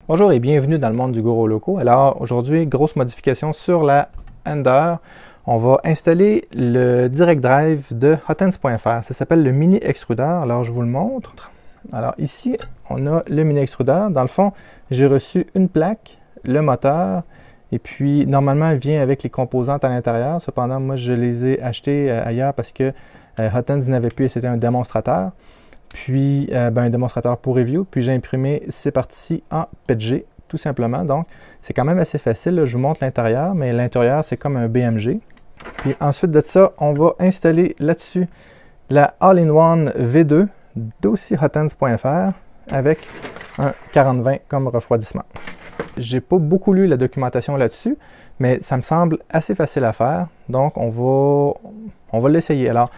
Bonjour et bienvenue dans le monde du Goro Loco. Alors aujourd'hui, grosse modification sur la Ender. On va installer le Direct Drive de Hotends.fr. Ça s'appelle le mini extrudeur. Alors je vous le montre. Alors ici, on a le mini extrudeur. Dans le fond, j'ai reçu une plaque, le moteur, et puis normalement, il vient avec les composantes à l'intérieur. Cependant, moi, je les ai achetés ailleurs parce que Hotends n'avait plus et c'était un démonstrateur. Puis un démonstrateur pour review, puis j'ai imprimé ces parties en PETG, tout simplement. Donc, c'est quand même assez facile. Là. Je vous montre l'intérieur, mais l'intérieur, c'est comme un BMG. Puis ensuite de ça, on va installer là-dessus la All-in-One V2 d'aussi Hotends.fr avec un 40-20 comme refroidissement. J'ai pas beaucoup lu la documentation là-dessus, mais ça me semble assez facile à faire. Donc, on va l'essayer. Alors,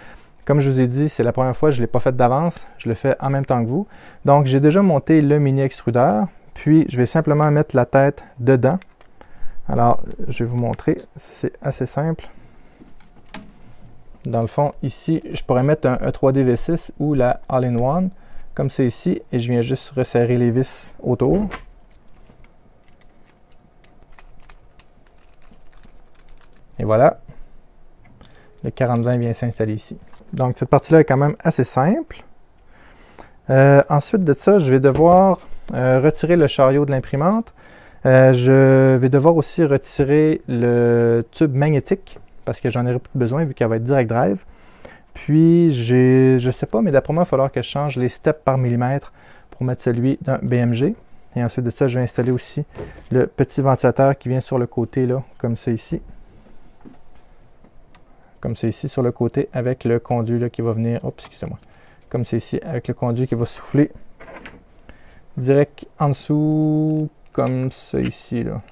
comme je vous ai dit, c'est la première fois, je ne l'ai pas fait d'avance, je le fais en même temps que vous. Donc, j'ai déjà monté le mini extrudeur, puis je vais simplement mettre la tête dedans. Alors, je vais vous montrer, c'est assez simple. Dans le fond, ici, je pourrais mettre un E3D V6 ou la All-in-One, comme c'est ici, et je viens juste resserrer les vis autour. Et voilà, le 40-20 vient s'installer ici. Donc, cette partie-là est quand même assez simple. Ensuite de ça, je vais devoir retirer le chariot de l'imprimante. Je vais devoir aussi retirer le tube magnétique parce que j'en aurai plus besoin vu qu'elle va être direct drive. Puis, je ne sais pas, mais d'après moi, il va falloir que je change les steps par millimètre pour mettre celui d'un BMG. Et ensuite de ça, je vais installer aussi le petit ventilateur qui vient sur le côté, là, comme ça ici. Comme c'est ici sur le côté avec le conduit là, qui va venir, oups, excusez-moi, comme c'est ici avec le conduit qui va souffler direct en dessous, comme ça ici, là.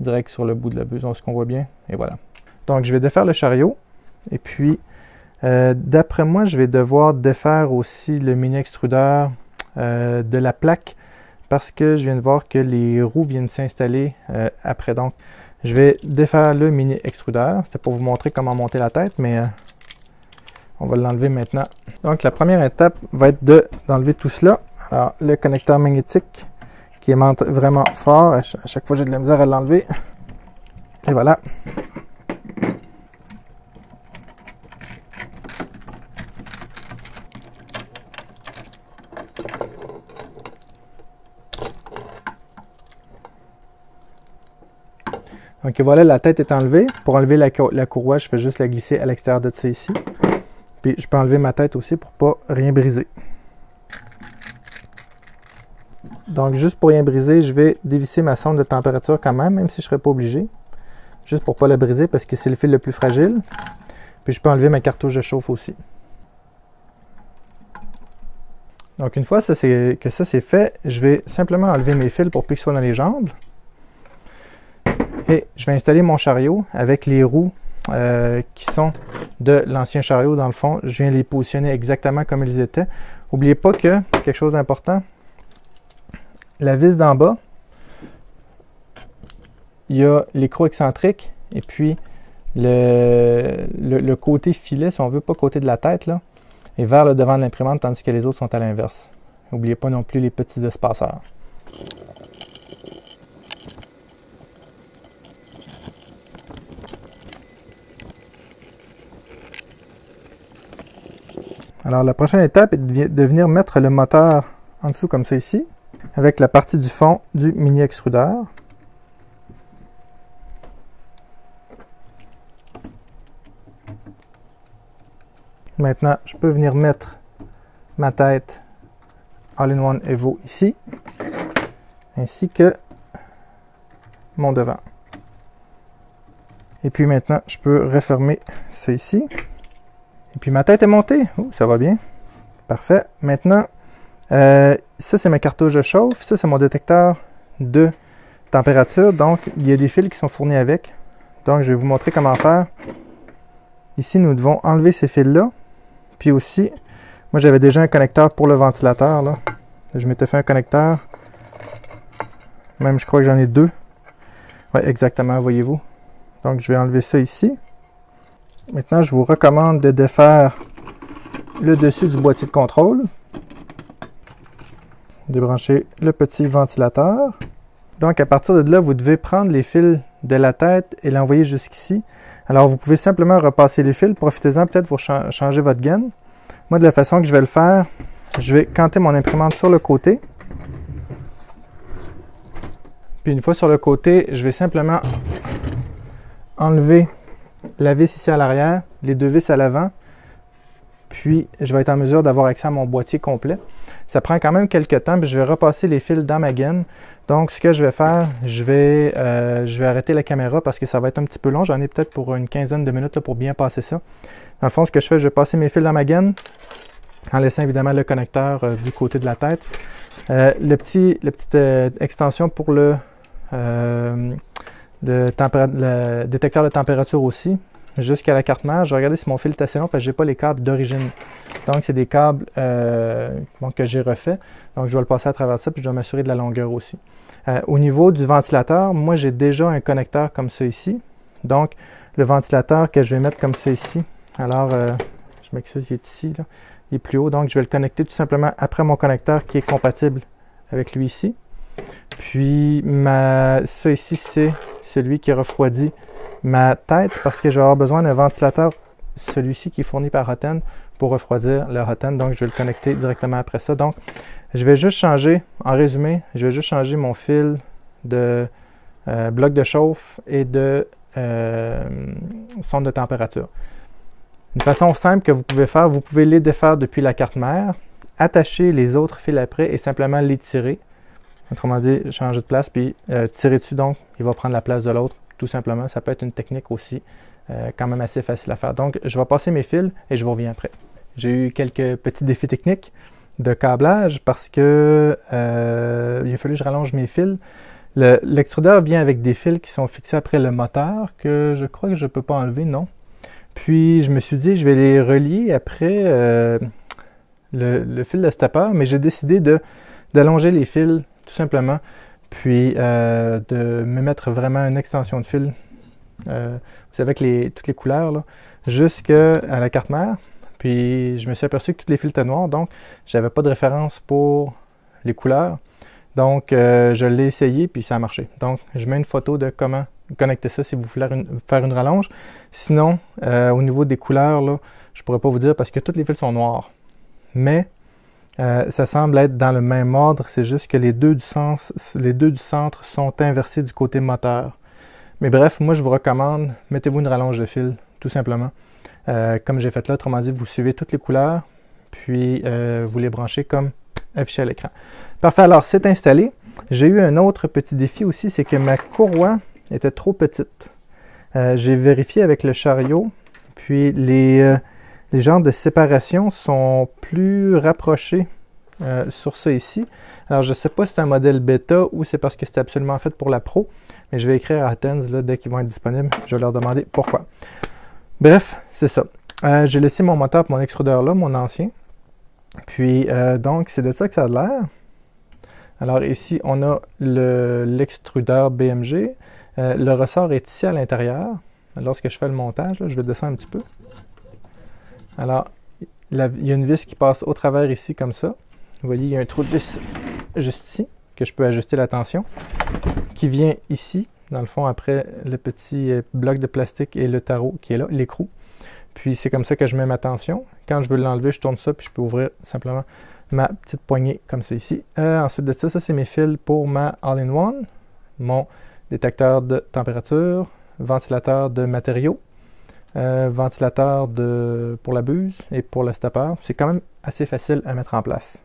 Direct sur le bout de la buse, on se voit bien, et voilà. Donc je vais défaire le chariot, et puis d'après moi, je vais devoir défaire aussi le mini extrudeur de la plaque, parce que je viens de voir que les roues viennent s'installer après, donc je vais défaire le mini extrudeur. C'était pour vous montrer comment monter la tête, mais on va l'enlever maintenant. Donc, la première étape va être d'enlever tout cela. Alors, le connecteur magnétique qui aimante vraiment fort. À chaque fois, j'ai de la misère à l'enlever. Et voilà. Donc voilà, la tête est enlevée. Pour enlever la courroie, je fais juste la glisser à l'extérieur de ça ici. Puis je peux enlever ma tête aussi pour ne pas rien briser. Donc juste pour rien briser, je vais dévisser ma sonde de température quand même si je ne serais pas obligé. Juste pour ne pas la briser parce que c'est le fil le plus fragile. Puis je peux enlever ma cartouche de chauffe aussi. Donc une fois que ça c'est fait, je vais simplement enlever mes fils pour plus qu'ils soient dans les jambes. Et je vais installer mon chariot avec les roues qui sont de l'ancien chariot. Dans le fond, je viens les positionner exactement comme ils étaient. N'oubliez pas que, quelque chose d'important, la vis d'en bas, il y a l'écrou excentrique et puis le côté filet, si on veut, pas côté de la tête, là, est vers le devant de l'imprimante, tandis que les autres sont à l'inverse. N'oubliez pas non plus les petits espaceurs. Alors, la prochaine étape est de venir mettre le moteur en dessous comme ça ici, avec la partie du fond du mini extrudeur. Maintenant, je peux venir mettre ma tête All-in-One Evo ici, ainsi que mon devant. Et puis maintenant, je peux refermer ça ici. Et puis ma tête est montée. Oh, ça va bien. Parfait. Maintenant, ça c'est ma cartouche de chauffe. Ça c'est mon détecteur de température. Donc, il y a des fils qui sont fournis avec. Donc, je vais vous montrer comment faire. Ici, nous devons enlever ces fils-là. Puis aussi, moi j'avais déjà un connecteur pour le ventilateur. Là. Je m'étais fait un connecteur. Même, je crois que j'en ai deux. Oui, exactement, voyez-vous. Donc, je vais enlever ça ici. Maintenant, je vous recommande de défaire le dessus du boîtier de contrôle. débrancher le petit ventilateur. Donc, à partir de là, vous devez prendre les fils de la tête et l'envoyer jusqu'ici. Alors, vous pouvez simplement repasser les fils. Profitez-en peut-être pour changer votre gaine. Moi, de la façon que je vais le faire, je vais canter mon imprimante sur le côté. Puis, une fois sur le côté, je vais simplement enlever la vis ici à l'arrière, les deux vis à l'avant. Puis, je vais être en mesure d'avoir accès à mon boîtier complet. Ça prend quand même quelques temps, puis je vais repasser les fils dans ma gaine. Donc, ce que je vais faire, je vais arrêter la caméra parce que ça va être un petit peu long. J'en ai peut-être pour une quinzaine de minutes là, pour bien passer ça. Dans le fond, ce que je fais, je vais passer mes fils dans ma gaine en laissant évidemment le connecteur du côté de la tête. La petite extension pour le détecteur de température aussi, jusqu'à la carte mère. Je vais regarder si mon fil est assez long parce que je n'ai pas les câbles d'origine. Donc, c'est des câbles que j'ai refaits. Donc, je vais le passer à travers ça, puis je dois m'assurer de la longueur aussi. Au niveau du ventilateur, moi, j'ai déjà un connecteur comme ça ici. Donc, le ventilateur que je vais mettre comme ça ici. Alors, je m'excuse, il est ici, là. Il est plus haut. Donc, je vais le connecter tout simplement après mon connecteur qui est compatible avec lui ici. Puis, ça ici, c'est celui qui refroidit ma tête parce que je vais avoir besoin d'un ventilateur, celui-ci qui est fourni par Hotend, pour refroidir le Hotend. Donc, je vais le connecter directement après ça. Donc, je vais juste changer, en résumé, je vais juste changer mon fil de bloc de chauffe et de sonde de température. Une façon simple que vous pouvez faire, vous pouvez les défaire depuis la carte mère, attacher les autres fils après et simplement les tirer. Autrement dit, changer de place, puis tirer dessus, donc il va prendre la place de l'autre, tout simplement. Ça peut être une technique aussi quand même assez facile à faire. Donc, je vais passer mes fils et je vous reviens après. J'ai eu quelques petits défis techniques de câblage parce que il a fallu que je rallonge mes fils. L'extrudeur vient avec des fils qui sont fixés après le moteur que je crois que je ne peux pas enlever, non. Puis, je me suis dit, je vais les relier après le fil de stepper, mais j'ai décidé d'allonger les fils tout simplement, puis de me mettre vraiment une extension de fil, vous savez, avec toutes les couleurs, jusqu'à la carte mère. Puis je me suis aperçu que tous les fils étaient noirs, donc j'avais pas de référence pour les couleurs. Donc je l'ai essayé, puis ça a marché. Donc je mets une photo de comment connecter ça si vous voulez faire une rallonge. Sinon, au niveau des couleurs, là, je pourrais pas vous dire parce que tous les fils sont noirs. Mais ça semble être dans le même ordre, c'est juste que les deux du centre sont inversés du côté moteur. Mais bref, moi je vous recommande, mettez-vous une rallonge de fil, tout simplement. Comme j'ai fait là, autrement dit, vous suivez toutes les couleurs, puis vous les branchez comme affiché à l'écran. Parfait, alors c'est installé. J'ai eu un autre petit défi aussi, c'est que ma courroie était trop petite. J'ai vérifié avec le chariot, puis les genres de séparation sont plus rapprochés sur ça ici. Alors, je ne sais pas si c'est un modèle bêta ou c'est parce que c'est absolument fait pour la Pro, mais je vais écrire à Hotend dès qu'ils vont être disponibles. Je vais leur demander pourquoi. Bref, c'est ça. J'ai laissé mon moteur et mon extrudeur là, mon ancien. Puis, donc, c'est de ça que ça a l'air. Alors, ici, on a l'extrudeur BMG. Le ressort est ici à l'intérieur. Lorsque je fais le montage, là, je vais descendre un petit peu. Alors, il y a une vis qui passe au travers ici comme ça. Vous voyez, il y a un trou de vis juste ici, que je peux ajuster la tension, qui vient ici, dans le fond, après le petit bloc de plastique et le tarot qui est là, l'écrou. Puis c'est comme ça que je mets ma tension. Quand je veux l'enlever, je tourne ça, puis je peux ouvrir simplement ma petite poignée comme ça ici. Ensuite de ça, c'est mes fils pour ma All-in-One, mon détecteur de température, ventilateur de matériaux, ventilateur pour la buse et pour le stepper. C'est quand même assez facile à mettre en place.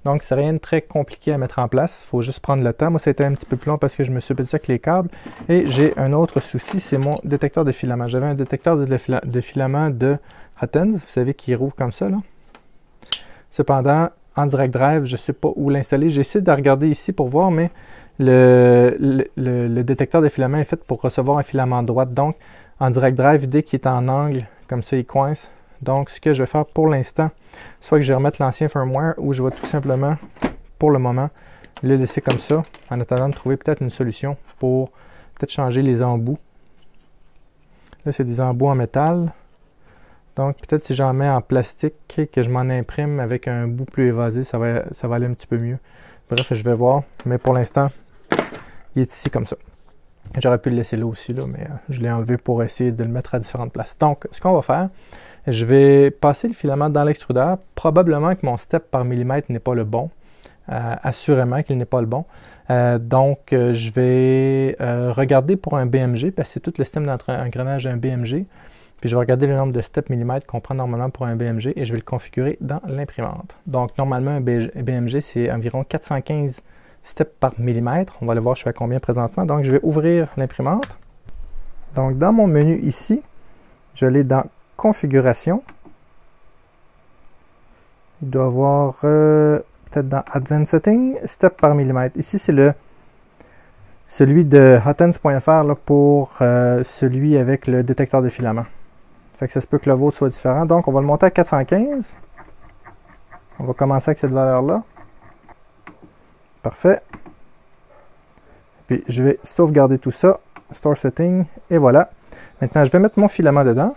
Donc, c'est rien de très compliqué à mettre en place. Il faut juste prendre le temps. Moi, ça a été un petit peu plus long parce que je me suis pété avec les câbles. Et j'ai un autre souci, c'est mon détecteur de filament. J'avais un détecteur de filament de Hotend, vous savez, qui rouvre comme ça, là. Cependant, en direct drive, je ne sais pas où l'installer. J'ai essayé de regarder ici pour voir, mais le détecteur de filament est fait pour recevoir un filament de droite. Donc, en direct drive, dès qu'il est en angle, comme ça, il coince. Donc, ce que je vais faire pour l'instant, soit que je vais remettre l'ancien firmware ou je vais tout simplement, pour le moment, le laisser comme ça, en attendant de trouver peut-être une solution pour peut-être changer les embouts. Là, c'est des embouts en métal. Donc, peut-être si j'en mets en plastique, que je m'en imprime avec un bout plus évasé, ça va aller un petit peu mieux. Bref, je vais voir. Mais pour l'instant, il est ici comme ça. J'aurais pu le laisser là aussi, là, mais je l'ai enlevé pour essayer de le mettre à différentes places. Donc, ce qu'on va faire, je vais passer le filament dans l'extrudeur. Probablement que mon step par millimètre n'est pas le bon. Assurément qu'il n'est pas le bon. Donc, je vais regarder pour un BMG, parce que c'est tout le système d'engrenage d'un BMG. Puis je vais regarder le nombre de steps millimètres qu'on prend normalement pour un BMG et je vais le configurer dans l'imprimante. Donc, normalement, un BMG, c'est environ 415 steps par millimètre. On va aller voir je suis à combien présentement. Donc, je vais ouvrir l'imprimante. Donc, dans mon menu ici, je l'ai dans Configuration. Il doit avoir peut-être dans Advanced Setting, Step par millimètre. Ici, c'est celui de Hotens.fr pour celui avec le détecteur de filament. Fait que ça se peut que le vôtre soit différent. Donc, on va le monter à 415. On va commencer avec cette valeur-là. Parfait. Puis, je vais sauvegarder tout ça. Store Setting. Et voilà. Maintenant, je vais mettre mon filament dedans.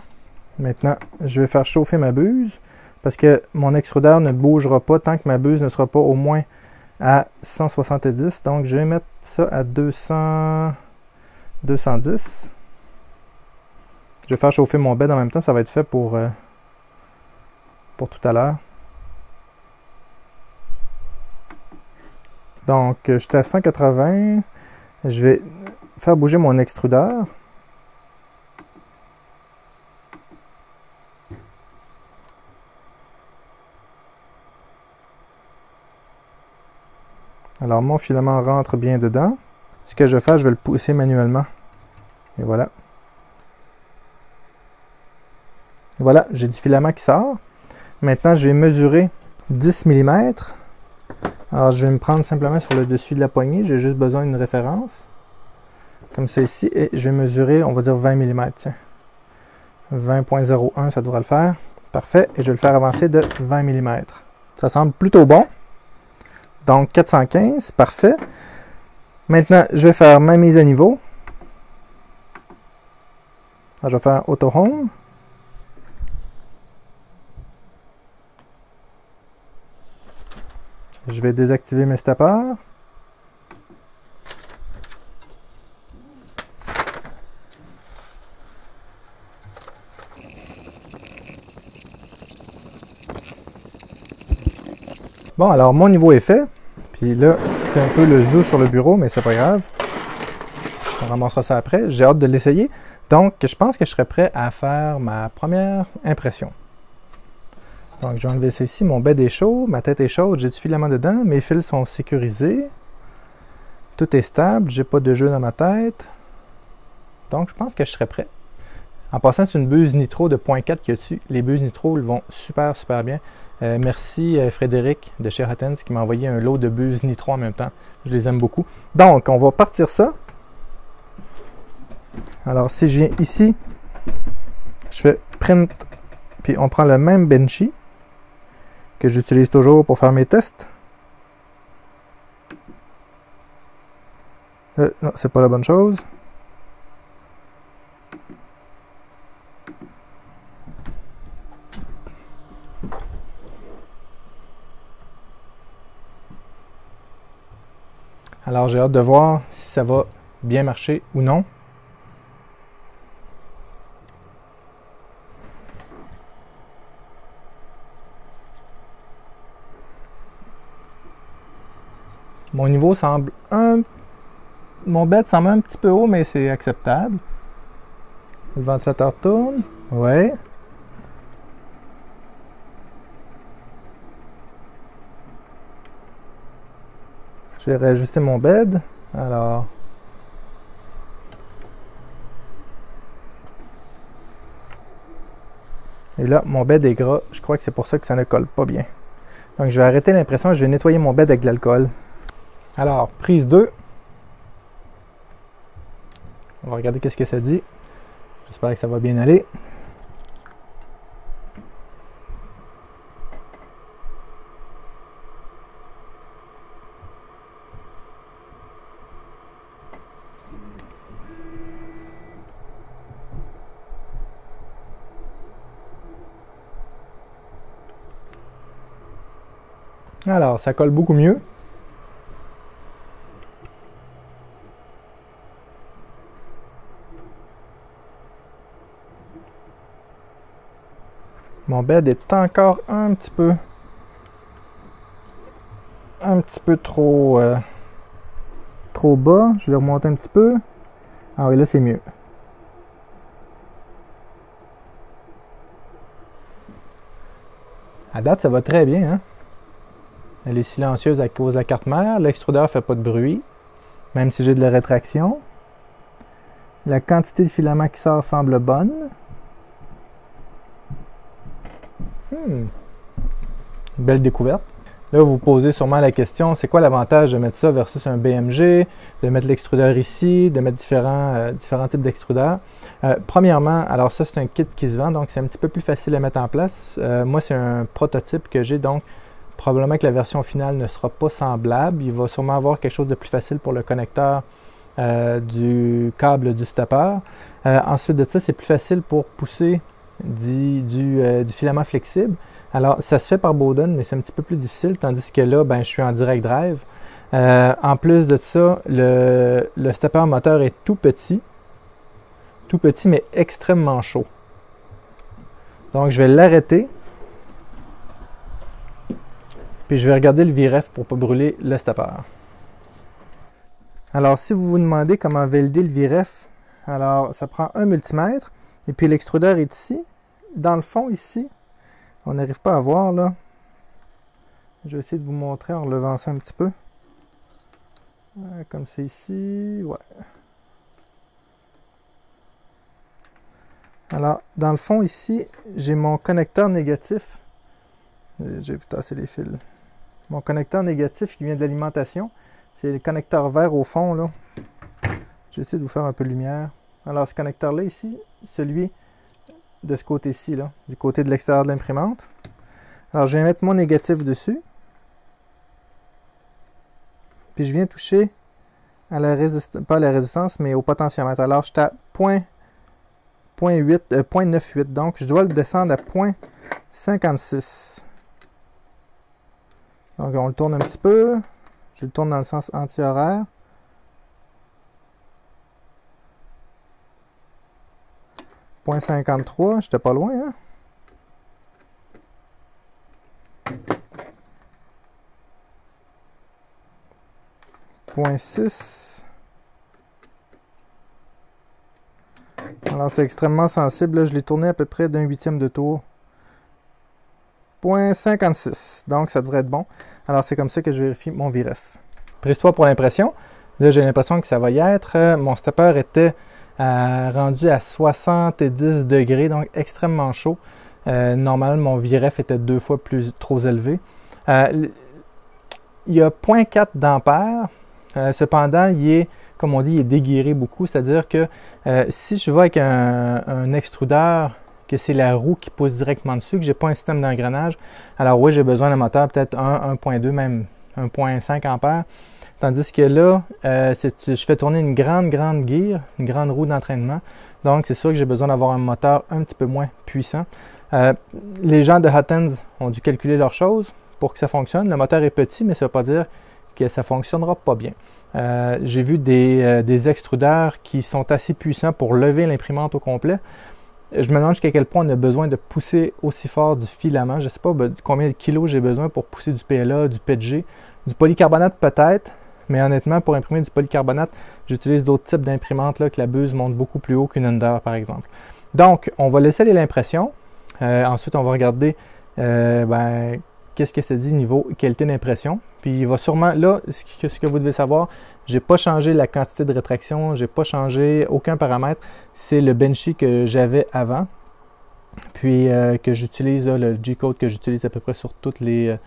Maintenant, je vais faire chauffer ma buse. Parce que mon extrudeur ne bougera pas tant que ma buse ne sera pas au moins à 170. Donc, je vais mettre ça à 210. Je vais faire chauffer mon bed en même temps. Ça va être fait pour tout à l'heure. Donc, j'étais à 180. Je vais faire bouger mon extrudeur. Alors, mon filament rentre bien dedans. Ce que je vais faire, je vais le pousser manuellement. Et voilà. Voilà, j'ai du filament qui sort. Maintenant, je vais mesurer 10 mm. Alors, je vais me prendre simplement sur le dessus de la poignée. J'ai juste besoin d'une référence. Comme ça ici. Et je vais mesurer, on va dire 20 mm. Tiens. 20.01, ça devrait le faire. Parfait. Et je vais le faire avancer de 20 mm. Ça semble plutôt bon. Donc, 415. Parfait. Maintenant, je vais faire ma mise à niveau. Alors, je vais faire Auto Home. Je vais désactiver mes steppers. Bon, alors mon niveau est fait. Puis là, c'est un peu le zoo sur le bureau, mais c'est pas grave. On ramassera ça après. J'ai hâte de l'essayer. Donc, je pense que je serai prêt à faire ma première impression. Donc, je vais enlever ça ici. Mon bed est chaud, ma tête est chaude, j'ai du filament dedans, mes fils sont sécurisés. Tout est stable, j'ai pas de jeu dans ma tête. Donc, je pense que je serai prêt. En passant, c'est une buse nitro de 0.4 qu'il y a dessus. Les buses nitro, elles vont super bien. Merci Frédéric de chez Hotens qui m'a envoyé un lot de buses nitro en même temps. Je les aime beaucoup. Donc, on va partir ça. Alors, si je viens ici, je fais print, puis on prend le même Benchy que j'utilise toujours pour faire mes tests. Non, c'est pas la bonne chose. Alors, j'ai hâte de voir si ça va bien marcher ou non. Mon niveau semble Mon bed semble un petit peu haut, mais c'est acceptable. Le ventilateur tourne. Ouais. Je vais réajuster mon bed. Alors. Et là, mon bed est gras. Je crois que c'est pour ça que ça ne colle pas bien. Donc, je vais arrêter l'impression et je vais nettoyer mon bed avec de l'alcool. Alors, prise 2. On va regarder qu'est-ce que ça dit. J'espère que ça va bien aller. Alors, ça colle beaucoup mieux. Mon bed est encore un petit peu trop bas. Je vais remonter un petit peu. Ah oui, là c'est mieux. À date, ça va très bien, hein? Elle est silencieuse à cause de la carte mère. L'extrudeur ne fait pas de bruit, même si j'ai de la rétraction. La quantité de filament qui sort semble bonne. Belle découverte. Là, vous vous posez sûrement la question, c'est quoi l'avantage de mettre ça versus un BMG, de mettre l'extrudeur ici, de mettre différents types d'extrudeurs? Premièrement, alors ça, c'est un kit qui se vend, donc c'est un petit peu plus facile à mettre en place. Moi, c'est un prototype que j'ai, donc probablement que la version finale ne sera pas semblable. Il va sûrement avoir quelque chose de plus facile pour le connecteur du câble du stepper. Ensuite de ça, c'est plus facile pour pousser du filament flexible. Alors, ça se fait par Bowden, mais c'est un petit peu plus difficile, tandis que là, ben, je suis en direct drive. En plus de ça, le stepper moteur est tout petit, mais extrêmement chaud. Donc, je vais l'arrêter. Puis, je vais regarder le VREF pour ne pas brûler le stepper. Alors, si vous vous demandez comment valider le VREF, alors, ça prend un multimètre. Et puis, l'extrudeur est ici. Dans le fond, ici, on n'arrive pas à voir, là. Je vais essayer de vous montrer en relevant ça un petit peu. Comme c'est ici. Ouais. Alors, dans le fond, ici, j'ai mon connecteur négatif. J'ai vu tasser les fils. Mon connecteur négatif qui vient de l'alimentation. C'est le connecteur vert au fond, là. Je vais essayer de vous faire un peu de lumière. Alors, ce connecteur-là, ici, celui de ce côté-ci, là, du côté de l'extérieur de l'imprimante. Alors, je vais mettre mon négatif dessus. Puis, je viens toucher à la résistance, pas à la résistance, mais au potentiomètre. Alors, je suis à 0.98, donc je dois le descendre à 0.56. Donc, on le tourne un petit peu. Je le tourne dans le sens anti-horaire. Point 53, j'étais pas loin, hein? Point 6. Alors, c'est extrêmement sensible. Là, je l'ai tourné à peu près d'un huitième de tour. Point 56. Donc, ça devrait être bon. Alors, c'est comme ça que je vérifie mon VREF. Préhistoire pour l'impression. Là, j'ai l'impression que ça va y être. Mon stepper était rendu à 70 degrés, donc extrêmement chaud. Normalement, mon VREF était 2 fois trop élevé. Il y a 0.4 d'ampère. Cependant, il est, comme on dit, il est déguiré beaucoup. C'est-à-dire que si je vais avec un extrudeur, que c'est la roue qui pousse directement dessus, que je n'ai pas un système d'engrenage, alors oui, j'ai besoin d'un moteur peut-être 1.2, même 1.5 ampères. Tandis que là, je fais tourner une grande gear, une grande roue d'entraînement. Donc, c'est sûr que j'ai besoin d'avoir un moteur un petit peu moins puissant. Les gens de Hotends ont dû calculer leurs choses pour que ça fonctionne. Le moteur est petit, mais ça ne veut pas dire que ça ne fonctionnera pas bien. J'ai vu des extrudeurs qui sont assez puissants pour lever l'imprimante au complet. Je me demande jusqu'à quel point on a besoin de pousser aussi fort du filament. Je ne sais pas combien de kilos j'ai besoin pour pousser du PLA, du PETG, du polycarbonate peut-être. Mais honnêtement, pour imprimer du polycarbonate, j'utilise d'autres types d'imprimantes là, que la buse monte beaucoup plus haut qu'une Ender, par exemple. Donc, on va laisser aller l'impression. Ensuite, on va regarder qu'est-ce que ça dit niveau qualité d'impression. Puis, il va sûrement, là, ce que vous devez savoir, je n'ai pas changé la quantité de rétraction, je n'ai pas changé aucun paramètre. C'est le Benchy que j'avais avant. Puis, que j'utilise, le G-code que j'utilise à peu près sur toutes les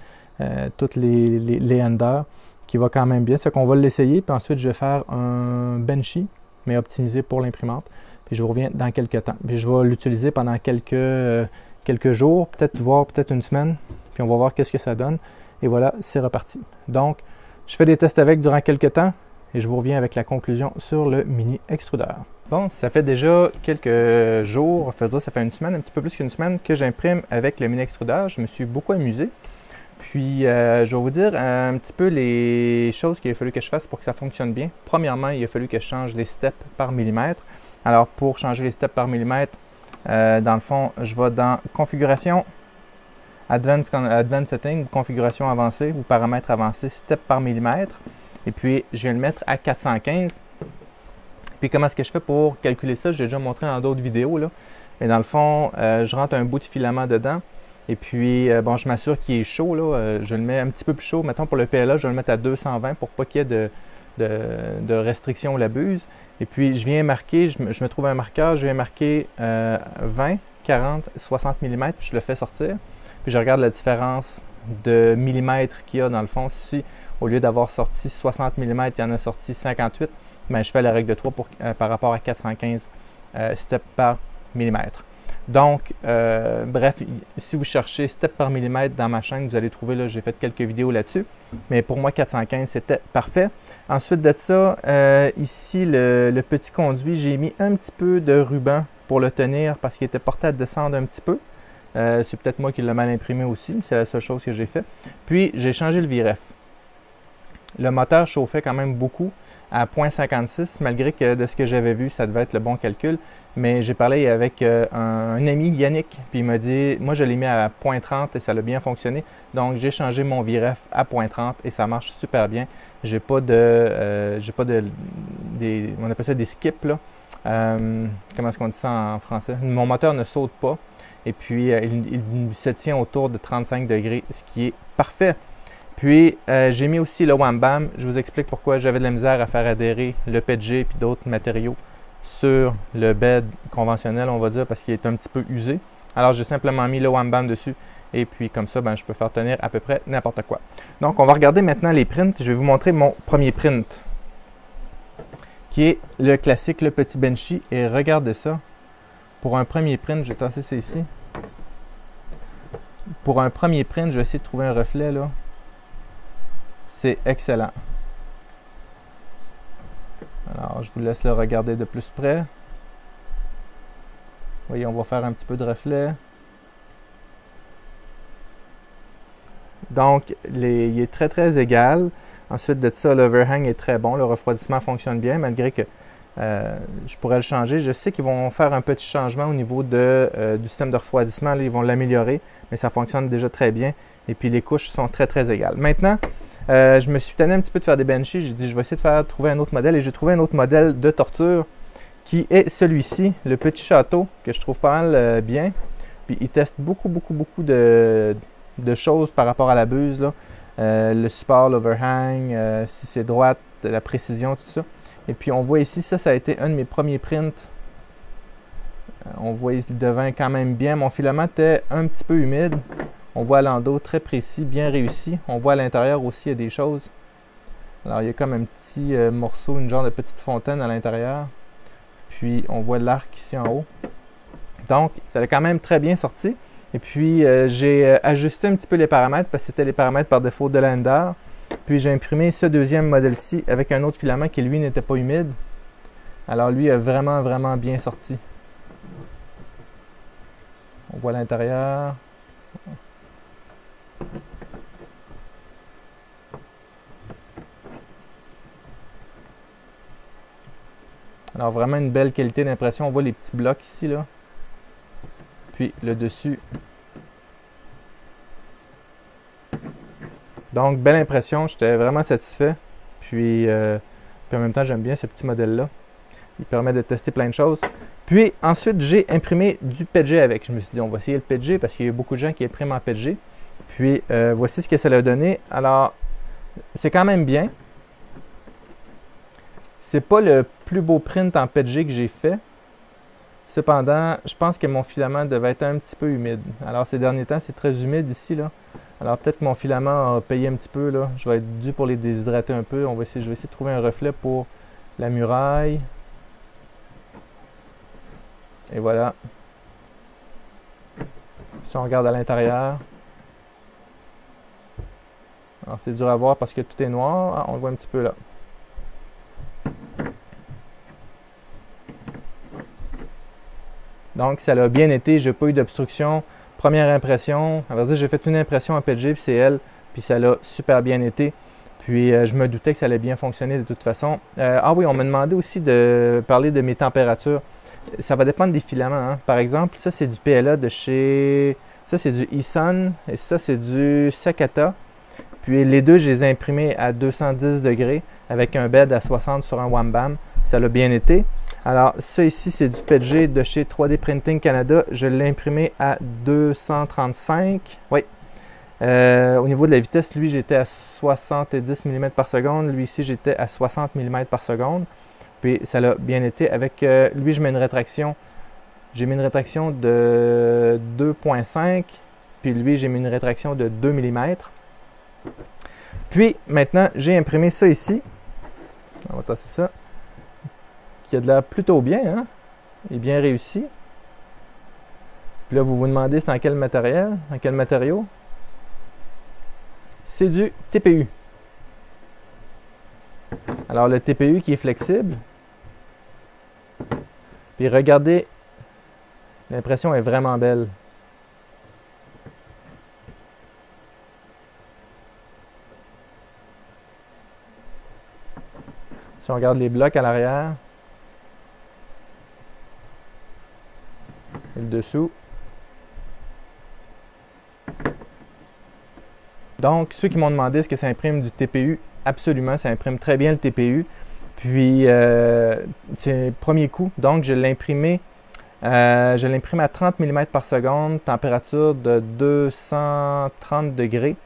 Ender, qui va quand même bien. C'est qu'on va l'essayer, puis ensuite je vais faire un Benchy, mais optimisé pour l'imprimante. Puis je vous reviens dans quelques temps. Puis je vais l'utiliser pendant quelques jours, peut-être une semaine, puis on va voir qu'est-ce que ça donne. Et voilà, c'est reparti. Donc, je fais des tests avec durant quelques temps, et je vous reviens avec la conclusion sur le mini extrudeur. Bon, ça fait déjà quelques jours, ça fait une semaine, un petit peu plus qu'une semaine, que j'imprime avec le mini extrudeur. Je me suis beaucoup amusé. Puis, je vais vous dire un petit peu les choses qu'il a fallu que je fasse pour que ça fonctionne bien. Premièrement, il a fallu que je change les steps par millimètre. Alors, pour changer les steps par millimètre, dans le fond, je vais dans Configuration, Advanced Setting, ou Configuration avancée, ou Paramètres avancés, Step par millimètre. Et puis, je vais le mettre à 415. Puis, comment est-ce que je fais pour calculer ça? J'ai déjà montré dans d'autres vidéos, là. Mais dans le fond, je rentre un bout de filament dedans. Et puis, bon, je m'assure qu'il est chaud, là. Je le mets un petit peu plus chaud. Mettons, pour le PLA, je vais le mettre à 220 pour pas qu'il y ait de restriction ou l'abuse. Et puis, je viens marquer, je me trouve un marqueur, je viens marquer 20, 40, 60 mm, puis je le fais sortir. Puis, je regarde la différence de millimètres qu'il y a dans le fond. Si, au lieu d'avoir sorti 60 mm, il y en a sorti 58, bien, je fais la règle de 3 par rapport à 415 steps par millimètre. Donc, bref, si vous cherchez step par millimètre dans ma chaîne, vous allez trouver, là, j'ai fait quelques vidéos là-dessus. Mais pour moi, 415, c'était parfait. Ensuite de ça, ici, le petit conduit, j'ai mis un petit peu de ruban pour le tenir parce qu'il était porté à descendre un petit peu. C'est peut-être moi qui l'ai mal imprimé aussi, mais c'est la seule chose que j'ai fait. Puis, j'ai changé le VREF. Le moteur chauffait quand même beaucoup à 0.56, malgré que de ce que j'avais vu, ça devait être le bon calcul. Mais j'ai parlé avec un ami, Yannick, puis il m'a dit, moi je l'ai mis à 0.30 et ça a bien fonctionné. Donc j'ai changé mon VREF à 0.30 et ça marche super bien. J'ai pas de, on appelle ça des skips là. Comment est-ce qu'on dit ça en français? Mon moteur ne saute pas et puis il se tient autour de 35 degrés, ce qui est parfait. Puis, j'ai mis aussi le Wham Bam. Je vous explique pourquoi j'avais de la misère à faire adhérer le PETG et d'autres matériaux sur le bed conventionnel, on va dire, parce qu'il est un petit peu usé. Alors, j'ai simplement mis le Wham Bam dessus et puis comme ça, ben, je peux faire tenir à peu près n'importe quoi. Donc, on va regarder maintenant les prints. Je vais vous montrer mon premier print qui est le classique, le petit Benchy. Et regardez ça. Pour un premier print, je vais tasser ça ici. Pour un premier print, je vais essayer de trouver un reflet là. C'est excellent. Alors, je vous laisse le regarder de plus près. Vous voyez, on va faire un petit peu de reflet. Donc, il est très, très égal. Ensuite de ça, l'overhang est très bon. Le refroidissement fonctionne bien, malgré que je pourrais le changer. Je sais qu'ils vont faire un petit changement au niveau du système de refroidissement. Là, ils vont l'améliorer, mais ça fonctionne déjà très bien. Et puis, les couches sont très, très égales. Maintenant, je me suis tanné un petit peu de faire des benchies. J'ai dit, je vais essayer de trouver un autre modèle. Et j'ai trouvé un autre modèle de torture qui est celui-ci, le petit château, que je trouve pas mal bien. Puis, il teste beaucoup de choses par rapport à la buse. Là. Le support, l'overhang, si c'est droite, la précision, tout ça. Et puis, on voit ici, ça a été un de mes premiers prints. On voit le devant quand même bien. Mon filament était un petit peu humide. On voit à l'endos très précis, bien réussi. On voit à l'intérieur aussi, il y a des choses. Alors, il y a comme un petit morceau, une genre de petite fontaine à l'intérieur. Puis, on voit l'arc ici en haut. Donc, ça a quand même très bien sorti. Et puis, j'ai ajusté un petit peu les paramètres parce que c'était les paramètres par défaut de l'Ender. Puis, j'ai imprimé ce deuxième modèle-ci avec un autre filament qui, lui, n'était pas humide. Alors, lui, a vraiment bien sorti. On voit l'intérieur. Alors, vraiment une belle qualité d'impression. On voit les petits blocs ici, là. Puis, le dessus. Donc, belle impression. J'étais vraiment satisfait. Puis en même temps, j'aime bien ce petit modèle-là. Il permet de tester plein de choses. Puis, ensuite, j'ai imprimé du PETG avec. Je me suis dit, on va essayer le PETG parce qu'il y a beaucoup de gens qui impriment en PETG. Puis, voici ce que ça a donné. Alors, c'est quand même bien. C'est pas le plus beau print en PETG que j'ai fait. Cependant, je pense que mon filament devait être un petit peu humide. Alors, ces derniers temps, c'est très humide ici, là. Alors, peut-être que mon filament a payé un petit peu, là. Je vais être dû pour les déshydrater un peu. Je vais essayer de trouver un reflet pour la muraille. Et voilà. Si on regarde à l'intérieur. Alors, c'est dur à voir parce que tout est noir. Ah, on le voit un petit peu là. Donc, ça a bien été. Je n'ai pas eu d'obstruction première impression, à vrai dire, j'ai fait une impression en PETG, puis c'est elle, puis ça l'a super bien été. Puis je me doutais que ça allait bien fonctionner de toute façon. Ah oui, on m'a demandé aussi de parler de mes températures. Ça va dépendre des filaments. Hein. Par exemple, ça c'est du PLA de chez... Ça c'est du Eson et ça c'est du Sakata. Puis les deux, je les ai imprimés à 210 degrés avec un bed à 60 sur un Wham-Bam. Ça l'a bien été. Alors ça ici, c'est du PETG de chez 3D Printing Canada. Je l'ai imprimé à 235. Oui. Au niveau de la vitesse, lui, j'étais à 70 mm par seconde. Lui ici, j'étais à 60 mm par seconde. Puis ça l'a bien été. Avec lui, je mets une rétraction. J'ai mis une rétraction de 2.5. Puis lui, j'ai mis une rétraction de 2 mm. Puis maintenant, j'ai imprimé ça ici. On va tasser ça. Qui a de l'air plutôt bien, hein? Il est bien réussi. Puis là, vous vous demandez c'est en quel matériel, en quel matériau? C'est du TPU. Alors le TPU qui est flexible. Puis regardez, l'impression est vraiment belle. Si on regarde les blocs à l'arrière et le dessous. Donc, ceux qui m'ont demandé est-ce que ça imprime du TPU, absolument, ça imprime très bien le TPU. Puis, c'est le premier coup. Donc, je l'imprime à 30 mm par seconde, température de 230 degrés.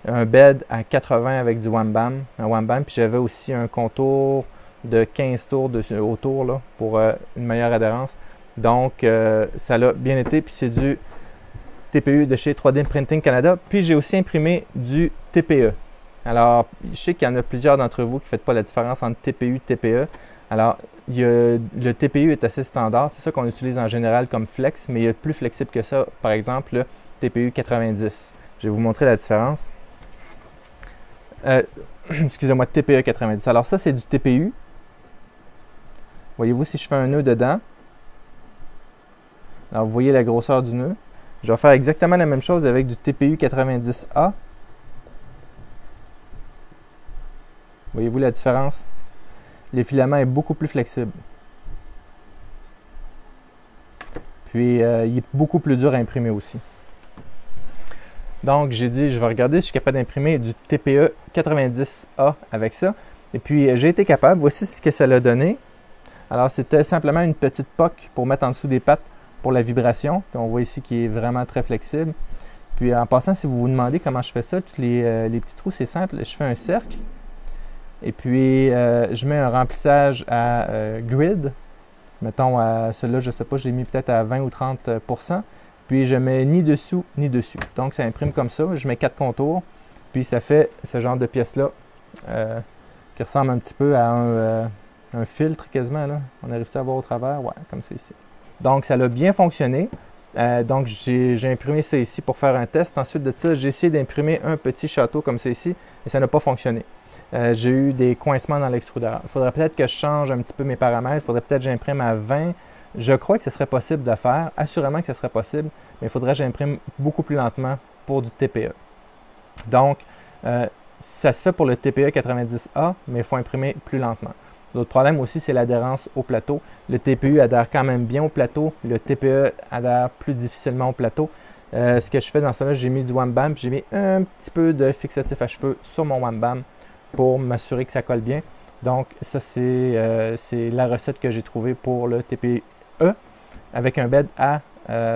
Un bed à 80 avec du Wham-Bam, un Wham-Bam. Puis, j'avais aussi un contour de 15 tours autour là, pour une meilleure adhérence. Donc, ça l'a bien été. Puis, c'est du TPU de chez 3D Printing Canada. Puis j'ai aussi imprimé du TPE. Alors, je sais qu'il y en a plusieurs d'entre vous qui ne faites pas la différence entre TPU et TPE. Alors, le TPU est assez standard. C'est ça qu'on utilise en général comme flex, mais il y a plus flexible que ça. Par exemple, le TPU 90. Je vais vous montrer la différence. Excusez-moi, TPE 90. Alors ça, c'est du TPU. Voyez-vous, si je fais un nœud dedans, alors vous voyez la grosseur du nœud. Je vais faire exactement la même chose avec du TPU 90A. Voyez-vous la différence? Le filament est beaucoup plus flexible. Puis, il est beaucoup plus dur à imprimer aussi. Donc, j'ai dit, je vais regarder si je suis capable d'imprimer du TPE 90A avec ça. Et puis, j'ai été capable. Voici ce que ça l'a donné. Alors, c'était simplement une petite poque pour mettre en dessous des pattes pour la vibration. Puis on voit ici qu'il est vraiment très flexible. Puis en passant, si vous vous demandez comment je fais ça, tous les petits trous, c'est simple. Je fais un cercle. Et puis je mets un remplissage à grid. Mettons, celui-là, je ne sais pas, je l'ai mis peut-être à 20 ou 30%. Puis je mets ni dessous, ni dessus. Donc ça imprime comme ça. Je mets 4 contours. Puis ça fait ce genre de pièce-là qui ressemble un petit peu à un filtre quasiment. Là. On arrive à voir au travers? Ouais, comme ça ici. Donc, ça a bien fonctionné. Donc, j'ai imprimé ça ici pour faire un test. Ensuite de ça, j'ai essayé d'imprimer un petit château comme ça ici, et ça n'a pas fonctionné. J'ai eu des coincements dans l'extrudeur. Il faudrait peut-être que je change un petit peu mes paramètres. Il faudrait peut-être que j'imprime à 20. Je crois que ce serait possible de faire. Assurément que ce serait possible, mais il faudrait que j'imprime beaucoup plus lentement pour du TPE. Donc, ça se fait pour le TPE 90A, mais il faut imprimer plus lentement. L'autre problème aussi, c'est l'adhérence au plateau. Le TPU adhère quand même bien au plateau. Le TPE adhère plus difficilement au plateau. Ce que je fais dans ce cas-là, j'ai mis du Wham-Bam, j'ai mis un petit peu de fixatif à cheveux sur mon Wham-Bam pour m'assurer que ça colle bien. Donc, ça, c'est la recette que j'ai trouvée pour le TPE avec un bed à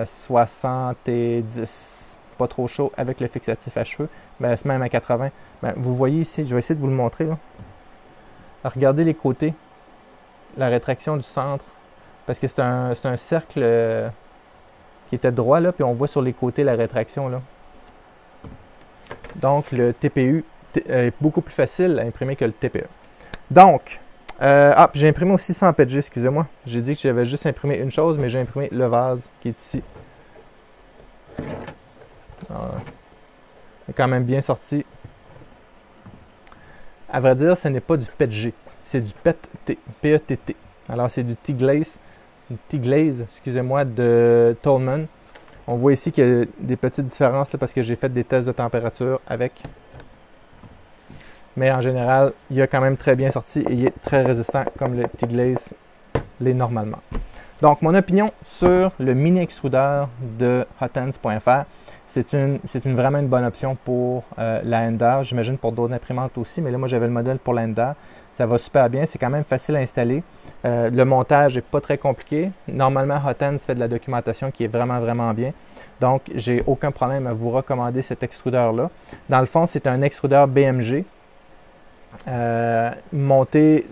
70. Pas trop chaud avec le fixatif à cheveux. Ben, c'est même à 80. Ben, vous voyez ici, je vais essayer de vous le montrer. Là. Regardez les côtés, la rétraction du centre, parce que c'est un cercle qui était droit, là, puis on voit sur les côtés la rétraction. Là. Donc, le TPU est beaucoup plus facile à imprimer que le TPE. Donc, j'ai imprimé aussi ça en PETG, excusez-moi. J'ai dit que j'avais juste imprimé une chose, mais j'ai imprimé le vase qui est ici. Alors, il est quand même bien sorti. À vrai dire, ce n'est pas du PETG, c'est du PETT. Alors, c'est du T-Glaze, excusez-moi, de Tolman. On voit ici qu'il y a des petites différences là, parce que j'ai fait des tests de température avec. Mais en général, il a quand même très bien sorti et il est très résistant comme le T-Glaze l'est normalement. Donc, mon opinion sur le mini extrudeur de Hotends.fr, c'est vraiment une bonne option pour la Ender. J'imagine pour d'autres imprimantes aussi, mais là, moi, j'avais le modèle pour la Ender. Ça va super bien. C'est quand même facile à installer. Le montage n'est pas très compliqué. Normalement, Hotends fait de la documentation qui est vraiment, vraiment bien. Donc, j'ai aucun problème à vous recommander cet extrudeur-là. Dans le fond, c'est un extrudeur BMG monté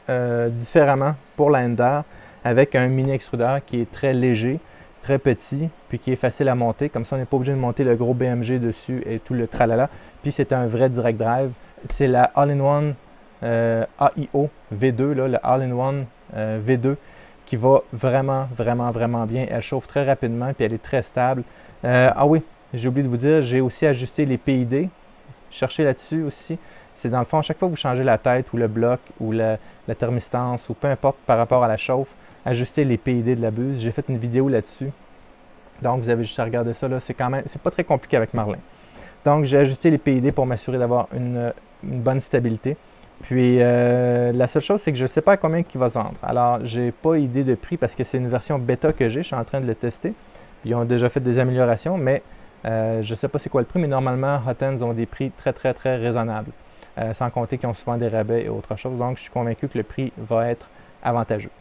différemment pour la Ender avec un mini extrudeur qui est très léger, très petit, puis qui est facile à monter. Comme ça, on n'est pas obligé de monter le gros BMG dessus et tout le tralala. Puis c'est un vrai direct drive. C'est la All-in-One AIO V2, là, le All-in-One V2, qui va vraiment, vraiment, vraiment bien. Elle chauffe très rapidement, puis elle est très stable. Ah oui, j'ai oublié de vous dire, j'ai aussi ajusté les PID. Cherchez là-dessus aussi. C'est dans le fond, à chaque fois que vous changez la tête ou le bloc ou la thermistance ou peu importe par rapport à la chauffe, ajustez les PID de la buse. J'ai fait une vidéo là-dessus. Donc, vous avez juste à regarder ça. C'est pas très compliqué avec Marlin. Donc, j'ai ajusté les PID pour m'assurer d'avoir une bonne stabilité. Puis, la seule chose, c'est que je ne sais pas à combien il va se vendre. Alors, je n'ai pas idée de prix parce que c'est une version bêta que j'ai. Je suis en train de le tester. Ils ont déjà fait des améliorations, mais je ne sais pas c'est quoi le prix. Mais normalement, Hotends ont des prix très, très, très raisonnables. Sans compter qu'ils ont souvent des rabais et autre chose. Donc, je suis convaincu que le prix va être avantageux.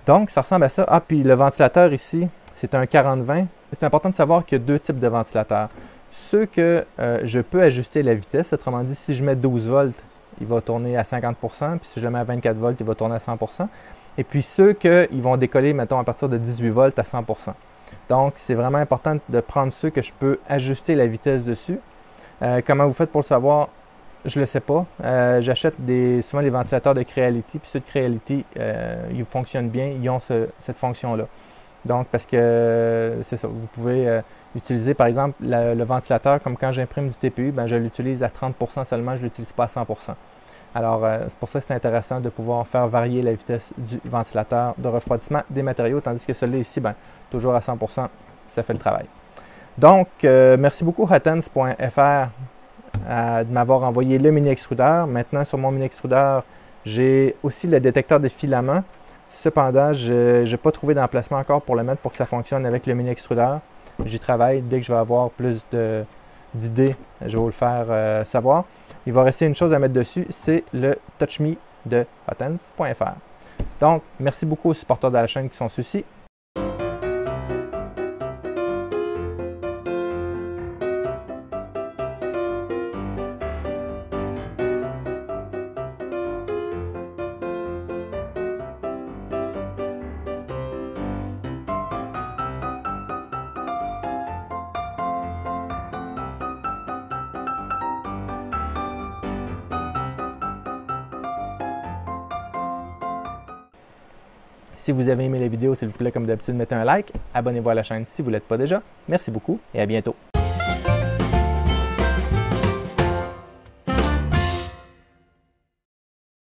Donc, ça ressemble à ça. Ah, puis le ventilateur ici, c'est un 40-20. C'est important de savoir qu'il y a deux types de ventilateurs. Ceux que je peux ajuster la vitesse, autrement dit, si je mets 12 volts, il va tourner à 50 %, puis si je le mets à 24 volts, il va tourner à 100 %. Et puis ceux qui vont décoller, mettons, à partir de 18 volts à 100 %. Donc, c'est vraiment important de prendre ceux que je peux ajuster la vitesse dessus. Comment vous faites pour le savoir? Je ne le sais pas. J'achète souvent les ventilateurs de Creality, puis ceux de Creality, ils fonctionnent bien, ils ont cette fonction-là. Donc, parce que c'est ça, vous pouvez utiliser par exemple le ventilateur, comme quand j'imprime du TPU, ben, je l'utilise à 30 % seulement, je ne l'utilise pas à 100 %. Alors, c'est pour ça que c'est intéressant de pouvoir faire varier la vitesse du ventilateur de refroidissement des matériaux, tandis que celui-là ici, ben, toujours à 100 %, ça fait le travail. Donc, merci beaucoup Hotends.fr de m'avoir envoyé le mini extrudeur. Maintenant, sur mon mini extrudeur, j'ai aussi le détecteur de filaments. Cependant, je n'ai pas trouvé d'emplacement encore pour le mettre pour que ça fonctionne avec le mini extrudeur. J'y travaille. Dès que je vais avoir plus d'idées, je vais vous le faire savoir. Il va rester une chose à mettre dessus, c'est le Touch Me de Hotends.fr. Donc, merci beaucoup aux supporters de la chaîne qui sont ceux-ci. Si vous avez aimé la vidéo, s'il vous plaît, comme d'habitude, mettez un like, abonnez-vous à la chaîne si vous ne l'êtes pas déjà. Merci beaucoup et à bientôt.